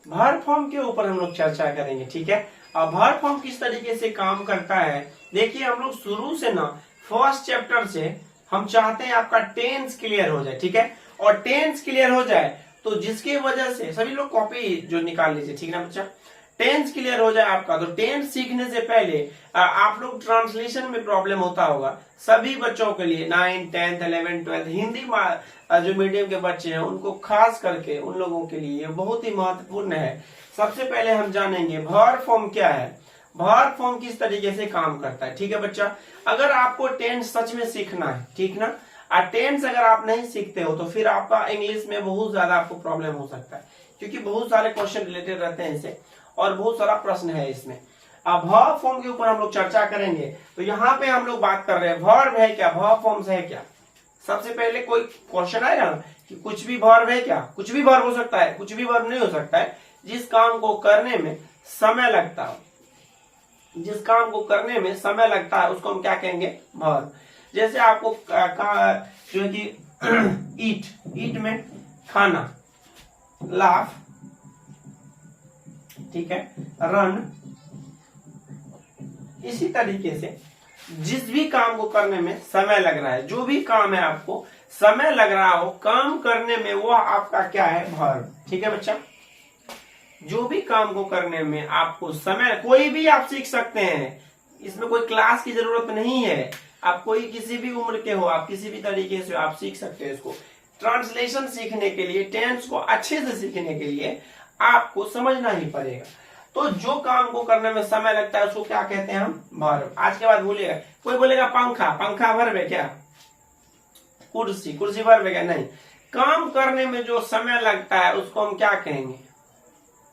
Verb form के ऊपर हम लोग चर्चा करेंगे, ठीक है। अब वर्ब फॉर्म किस तरीके से काम करता है, देखिए हम लोग शुरू से ना फर्स्ट चैप्टर से हम चाहते हैं आपका टेंस क्लियर हो जाए, ठीक है। और टेंस क्लियर हो जाए तो जिसकी वजह से सभी लोग कॉपी जो निकाल लीजिए, ठीक है ना बच्चा। टेंस क्लियर हो जाए आपका, तो टेंस सीखने से पहले आप लोग ट्रांसलेशन में प्रॉब्लम होता होगा सभी बच्चों के लिए, 9th 10th 11th 12th Hindi जो मीडियम के बच्चे हैं उनको खास करके उन लोगों के लिए बहुत ही महत्वपूर्ण है। सबसे पहले हम जानेंगे वर्ब फॉर्म क्या है, वर्ब फॉर्म किस तरीके से काम करता है, ठीक है बच्चा। अगर आपको टेंस सच में सीखना है, ठीक ना, टेंस अगर आप नहीं सीखते हो तो फिर आपका इंग्लिश में बहुत ज्यादा आपको प्रॉब्लम हो सकता है, क्योंकि बहुत सारे क्वेश्चन रिलेटेड रहते हैं इससे और बहुत सारा प्रश्न है इसमें। अब वर्ब फॉर्म के ऊपर हम लोग चर्चा करेंगे। तो यहाँ पे हम लोग बात कर रहे हैं वर्ब है क्या, वर्ब फॉर्म्स है क्या। सबसे पहले कोई क्वेश्चन आएगा ना कि कुछ भी वर्ब है क्या, कुछ भी वर्ब हो सकता है, कुछ भी वर्ब नहीं हो सकता है। जिस काम को करने में समय लगता हो, जिस काम को करने में समय लगता है उसको हम क्या कहेंगे, वर्ब। जैसे आपको जो है कि ईट में खाना, लाफ, ठीक है, रन, इसी तरीके से जिस भी काम को करने में समय लग रहा है, जो भी काम है आपको समय लग रहा हो काम करने में, वो आपका क्या है, वर्ब, ठीक है बच्चा। जो भी काम को करने में आपको समय, कोई भी आप सीख सकते हैं, इसमें कोई क्लास की जरूरत नहीं है। आप कोई किसी भी उम्र के हो, आप किसी भी तरीके से आप सीख सकते हैं इसको। ट्रांसलेशन सीखने के लिए, टेंस को अच्छे से सीखने के लिए आपको समझना ही पड़ेगा। तो जो काम को करने में समय लगता है उसको क्या कहते हैं हम, वर्ब। आज के बाद भूलिएगा, कोई बोलेगा पंखा, पंखा वर्ब है क्या, कुर्सी, कुर्सी वर्ब है क्या, नहीं। काम करने में जो समय लगता है उसको हम क्या कहेंगे,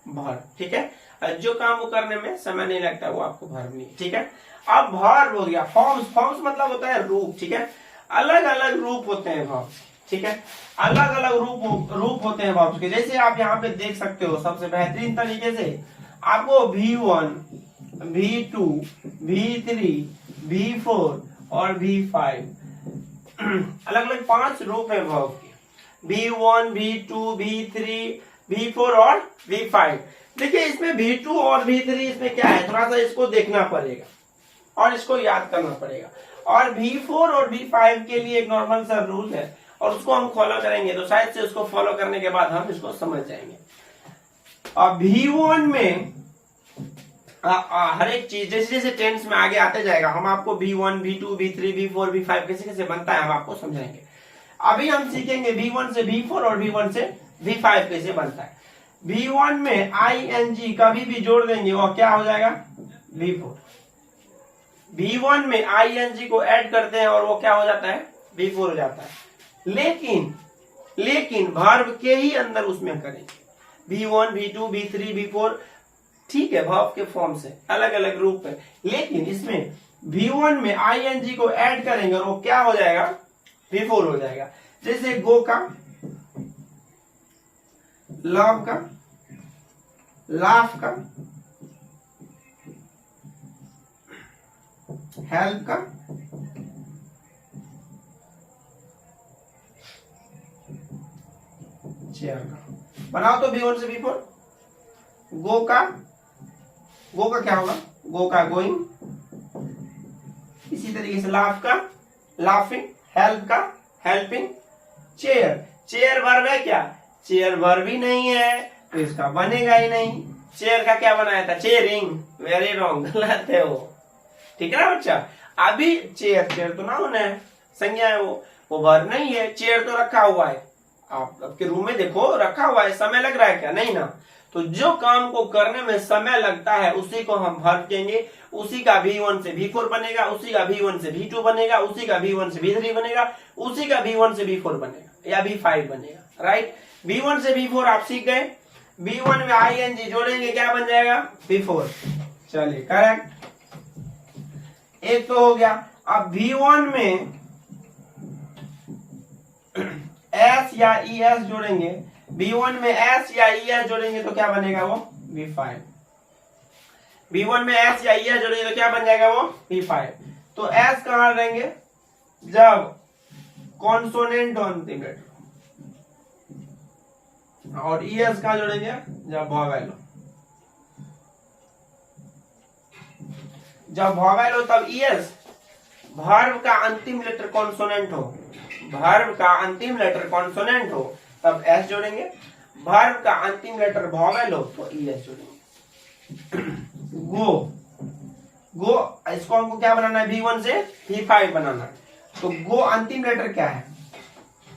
वर्ब, ठीक है। जो काम को करने में समय नहीं लगता वो आपको वर्ब नहीं, ठीक है। अब वर्ब हो गया। फॉर्म्स, फॉर्म्स मतलब होता है रूप, ठीक है। अलग अलग रूप होते हैं वर्ब, ठीक है। अलग अलग रूप होते हैं वर्ब के। जैसे आप यहाँ पे देख सकते हो सबसे बेहतरीन तरीके से आपको V1, V2, V3, V4 और V5 अलग अलग 5 रूप है वर्ब के। V1, V2, V3, V4 और V5। देखिए इसमें V2 और V3 इसमें क्या है, थोड़ा सा इसको देखना पड़ेगा और इसको याद करना पड़ेगा। और V4 और V5 के लिए एक नॉर्मल सा रूल है और उसको हम फॉलो करेंगे तो शायद से उसको फॉलो करने के बाद हम इसको समझ जाएंगे। अब V1 में हर एक चीज जैसे जैसे टेंस में आगे आते जाएगा हम आपको V1, V2, V3, V4, V5 कैसे कैसे बनता है हम आपको समझाएंगे। अभी हम सीखेंगे V1 से V4 और V1 से V5 कैसे बनता है। V1 में ing कभी भी जोड़ देंगे वो क्या हो जाएगा, V4। V1 में ing को ऐड करते हैं और वो क्या हो जाता है, V4 हो जाता है। लेकिन वर्ब के ही अंदर उसमें करेंगे V1, V2, V3, V4, ठीक है। वर्ब के फॉर्म से अलग अलग रूप है, लेकिन इसमें V1 में ing को ऐड करेंगे और वो क्या हो जाएगा, V4 हो जाएगा। जैसे गो का, लव का, लाफ का, हेल्प का, चेयर का। बनाओ तो V1 से V4। गो का क्या होगा, गो का गोइंग, इसी तरीके से लाफ का लाफिंग, हेल्प का हेल्पिंग, चेयर वर्ब है क्या, चेयर वर्ब ही नहीं है तो इसका बनेगा ही नहीं। चेयर का क्या बनाया था, चेयरिंग, वेरी रॉन्ग, गलत है वो, ठीक है ना बच्चा। अभी चेयर तो नाउन है, संज्ञा है, वो वर्ब नहीं है। चेयर तो रखा हुआ है, आप आपके रूम में देखो रखा हुआ है, समय लग रहा है क्या, नहीं ना। तो जो काम को करने में समय लगता है उसी को हम वर्ब कहेंगे। उसी का V1 से V4 बनेगा, उसी का V1 से V2 बनेगा, उसी का V1 से V3 बनेगा, उसी का V1 से V4 बनेगा या V5 बनेगा, राइट। V1 से V4 आप सीख गए। V1 में ing जोड़ेंगे क्या बन जाएगा, V4। चलिए करेक्ट, एक तो हो गया। अब V1 में S या ES जोड़ेंगे, V1 में S या ES जोड़ेंगे तो क्या बनेगा वो, V5। V1 में S या ES जोड़ेंगे तो क्या बन जाएगा वो, V5। तो S कहां रहेंगे, जब कॉन्सोनेंट अंतिम लेटर, और ईएस कहाँ जोड़ेंगे जब वॉवेल हो, जब वॉवेल हो तब ईएस, वर्ब का अंतिम लेटर कॉन्सोनेंट हो, वर्ब का अंतिम लेटर कॉन्सोनेंट हो तब एस जोड़ेंगे, वर्ब का अंतिम लेटर वॉवेल हो तो ईएस जोड़ेंगे। गो, गो इसको हमको क्या बनाना है, V1 से V5 बनाना है। तो गो अंतिम लेटर क्या है,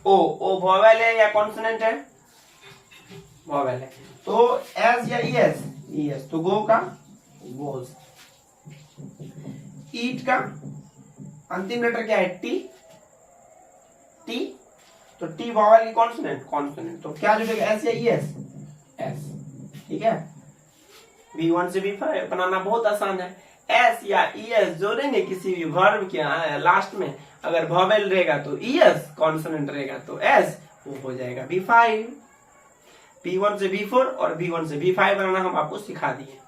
ओ, ओ वॉवेल है या कॉन्सोनेंट है, वॉवेल है, तो एस या ईएस, ईएस, तो गो का गोज। ईट का अंतिम लेटर क्या है, टी, टी, तो टी वॉवेल की कॉन्सोनेंट, कॉन्सोनेंट, तो क्या जुड़ेगा एस या ईएस, एस, ठीक है। V1 से V5 बनाना बहुत आसान है, एस या ईएस जोड़ेंगे किसी भी वर्ब के लास्ट में, अगर वॉवेल रहेगा तो ईएस, कॉन्सोनेंट रहेगा तो एस, वो हो जाएगा V5। V1 से V4 और V1 से V5 बनाना हम आपको सिखा दिए।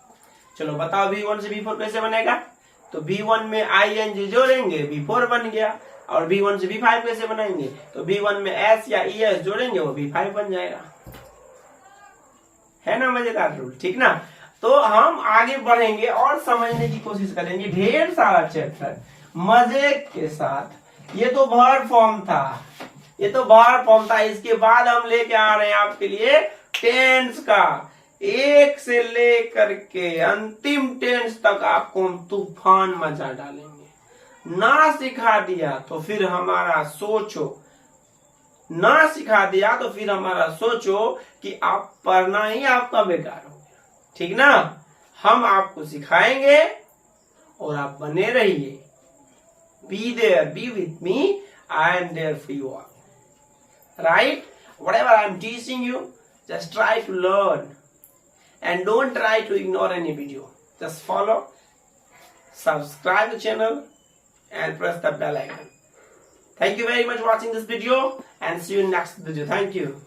चलो बताओ V1 से V4 कैसे बनेगा, तो V1 में ING जोड़ेंगे V4 बन गया, और V1 से V5 कैसे बनाएंगे, तो V1 में S या ES जोड़ेंगे वो V5 बन जाएगा, है ना मजेदार रूल, ठीक ना। तो हम आगे बढ़ेंगे और समझने की कोशिश करेंगे ढेर सारा चैप्टर मजे के साथ। ये तो वर्ब फॉर्म था, ये तो वर्ब फॉर्म था, इसके बाद हम लेके आ रहे हैं आपके लिए टेंस का, एक से लेकर के अंतिम टेंस तक आपको हम तूफान मचा डालेंगे। ना सिखा दिया तो फिर हमारा सोचो, ना सिखा दिया तो फिर हमारा सोचो कि आप पढ़ना ही आपका बेकार हो गया, ठीक ना। हम आपको सिखाएंगे और आप बने रहिए। Be there, be with me, I am there for you all, right? Whatever I am teaching you, just try to learn and don't try to ignore any video. Just follow, subscribe the channel and press the bell icon. Thank you very much for watching this video and see you in next video. Thank you.